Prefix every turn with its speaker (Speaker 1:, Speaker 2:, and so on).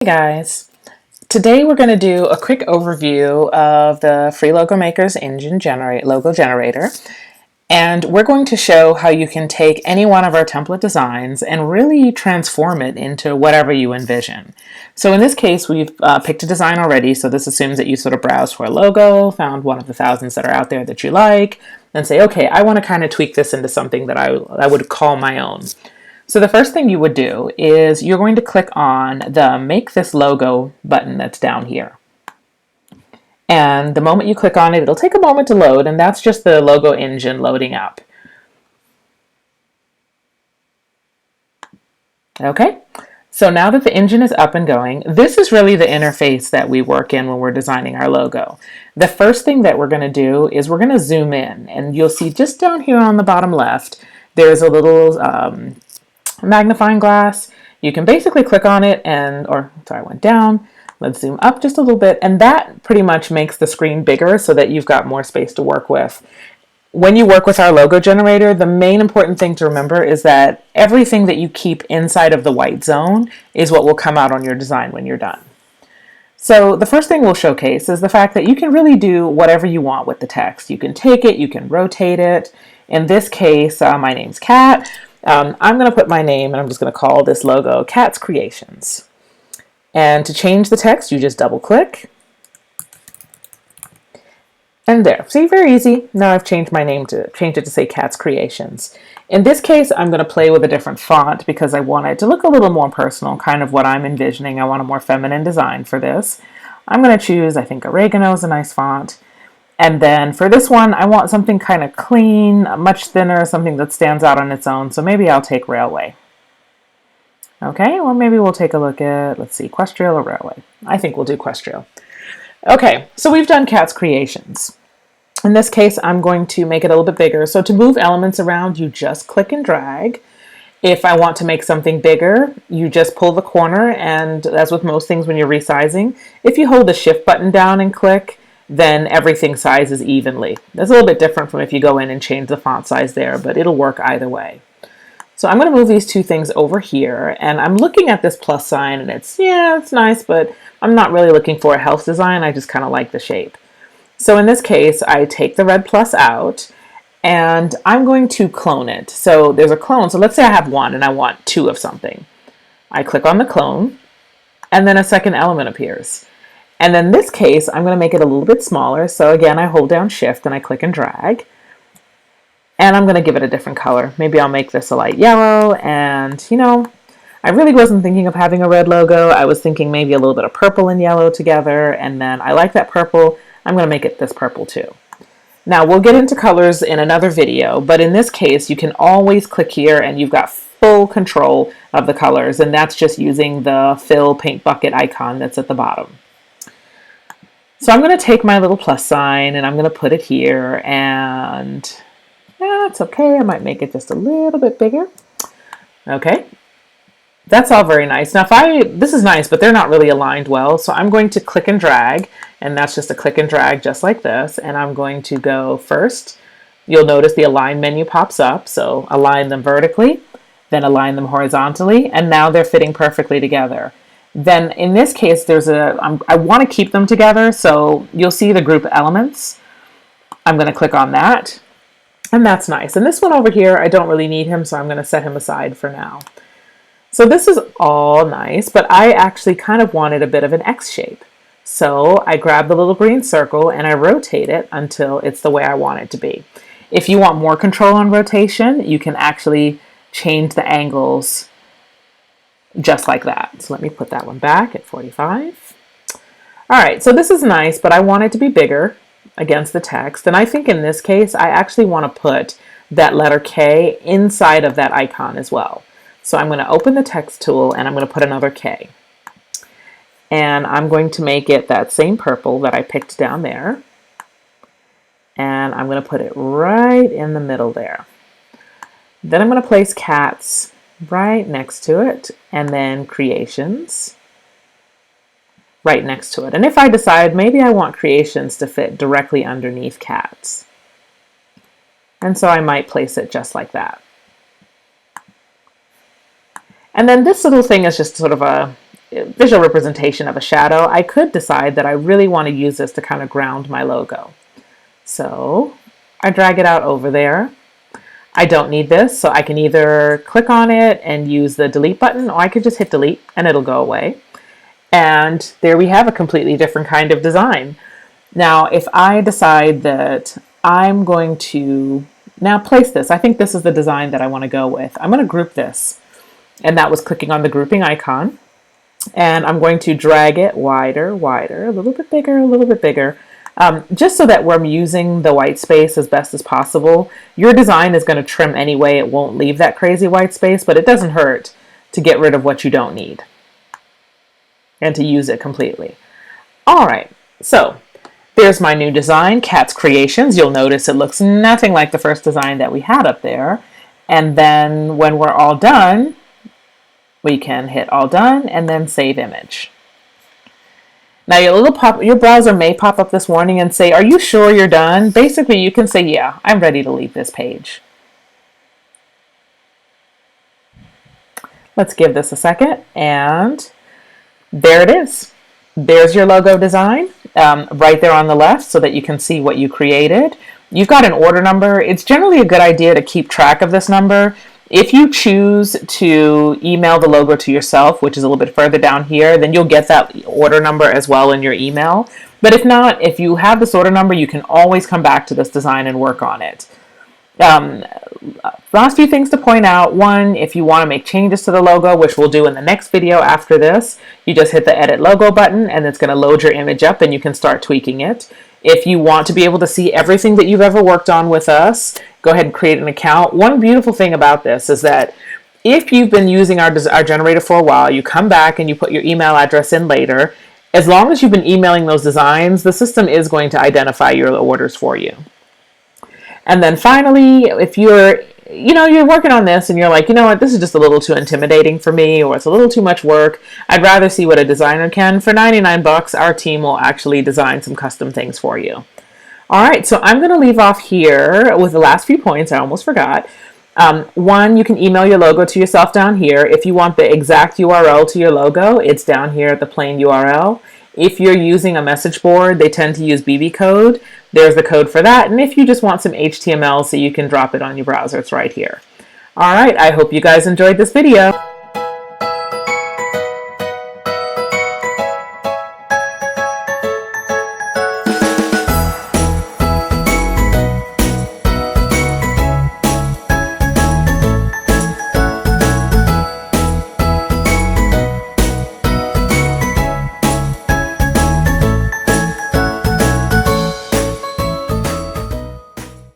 Speaker 1: Hey guys, today we're going to do a quick overview of the TheFreeLogoMakers logo generator, and we're going to show how you can take any one of our template designs and really transform it into whatever you envision. So in this case, we've picked a design already, so this assumes that you sort of browsed for a logo, found one of the thousands that are out there that you like, and say, okay, I want to kind of tweak this into something that I would call my own. So the first thing you would do is you're going to click on the Make This Logo button that's down here. And the moment you click on it, it'll take a moment to load, and that's just the logo engine loading up. Okay, so now that the engine is up and going, this is really the interface that we work in when we're designing our logo. The first thing that we're going to do is we're going to zoom in, and you'll see just down here on the bottom left, there's a little magnifying glass. You can basically click on it and, I went down. Let's zoom up just a little bit, and that pretty much makes the screen bigger so that you've got more space to work with. When you work with our logo generator, the main important thing to remember is that everything that you keep inside of the white zone is what will come out on your design when you're done. So the first thing we'll showcase is the fact that you can really do whatever you want with the text. You can take it, you can rotate it. In this case, my name's Kat. I'm going to put my name, and I'm just going to call this logo Kat's Creations. And to change the text, you just double click. And there. See, very easy. Now I've changed my name to change it to say Kat's Creations. In this case, I'm going to play with a different font because I want it to look a little more personal, kind of what I'm envisioning. I want a more feminine design for this. I'm going to choose, I think Oregano is a nice font. And then for this one, I want something kind of clean, much thinner, something that stands out on its own. So maybe I'll take Railway. Okay, well maybe we'll take a look at, let's see, Equestrial or Railway. I think we'll do Equestrial. Okay, so we've done Kat's Creations. In this case, I'm going to make it a little bit bigger. So to move elements around, you just click and drag. If I want to make something bigger, you just pull the corner, and as with most things when you're resizing, if you hold the Shift button down and click, then everything sizes evenly. That's a little bit different from if you go in and change the font size there, but it'll work either way. So I'm going to move these two things over here, and I'm looking at this plus sign, and it's nice, but I'm not really looking for a health design. I just kind of like the shape. So in this case, I take the red plus out, and I'm going to clone it. So there's a clone. So let's say I have one, and I want two of something. I click on the clone, and then a second element appears. And in this case, I'm going to make it a little bit smaller. So again, I hold down Shift and I click and drag. And I'm going to give it a different color. Maybe I'll make this a light yellow. And, I really wasn't thinking of having a red logo. I was thinking maybe a little bit of purple and yellow together. And then I like that purple. I'm going to make it this purple too. Now, we'll get into colors in another video. But in this case, you can always click here and you've got full control of the colors. And that's just using the fill paint bucket icon that's at the bottom. So I'm going to take my little plus sign and I'm going to put it here, and it's okay. I might make it just a little bit bigger. Okay, that's all very nice. Now this is nice, but they're not really aligned well. So I'm going to click and drag, and that's just a click and drag just like this. And I'm going to go first. You'll notice the align menu pops up. So align them vertically, then align them horizontally, and now they're fitting perfectly together. Then in this case, I want to keep them together, so you'll see the group elements. I'm going to click on that, and that's nice. And this one over here, I don't really need him, so I'm going to set him aside for now. So this is all nice, but I actually kind of wanted a bit of an X shape. So I grab the little green circle and I rotate it until it's the way I want it to be. If you want more control on rotation, you can actually change the angles just like that. So let me put that one back at 45. All right, so this is nice, but I want it to be bigger against the text. And I think in this case, I actually want to put that letter K inside of that icon as well. So I'm going to open the text tool and I'm going to put another K. And I'm going to make it that same purple that I picked down there. And I'm going to put it right in the middle there. Then I'm going to place Kat's right next to it, and then Creations right next to it. And if I decide maybe I want Creations to fit directly underneath Kat's, and so I might place it just like that. And then this little thing is just sort of visual representation of a shadow, I could decide that I really want to use this to kind of ground my logo. So I drag it out over there. I don't need this, so I can either click on it and use the delete button, or I could just hit delete and it'll go away. And there we have a completely different kind of design. Now, if I decide that I'm going to now place this, I think this is the design that I want to go with. I'm going to group this. And that was clicking on the grouping icon. And I'm going to drag it wider, wider, a little bit bigger, a little bit bigger, just so that we're using the white space as best as possible. Your design is going to trim anyway. It won't leave that crazy white space, but it doesn't hurt to get rid of what you don't need and to use it completely. All right, so there's my new design, Cat's Creations. You'll notice it looks nothing like the first design that we had up there. And then when we're all done, we can hit all done and then save image. Now your browser may pop up this warning and say, are you sure you're done? Basically, you can say, yeah, I'm ready to leave this page. Let's give this a second, and there it is. There's your logo design right there on the left so that you can see what you created. You've got an order number. It's generally a good idea to keep track of this number. If you choose to email the logo to yourself, which is a little bit further down here, then you'll get that order number as well in your email. But if not, if you have this order number, you can always come back to this design and work on it. Last few things to point out. One, if you want to make changes to the logo, which we'll do in the next video after this, you just hit the Edit Logo button and it's going to load your image up and you can start tweaking it. If you want to be able to see everything that you've ever worked on with us, go ahead and create an account. One beautiful thing about this is that if you've been using our generator for a while, you come back and you put your email address in later, as long as you've been emailing those designs, the system is going to identify your orders for you. And then finally, if you're working on this and you're like, you know what, this is just a little too intimidating for me, or it's a little too much work, I'd rather see what a designer can. For 99 bucks, our team will actually design some custom things for you. All right, so I'm going to leave off here with the last few points. I almost forgot. One, you can email your logo to yourself down here. If you want the exact URL to your logo, it's down here at the plain URL. If you're using a message board, they tend to use BB code. There's the code for that. And if you just want some HTML so you can drop it on your browser, it's right here. All right, I hope you guys enjoyed this video.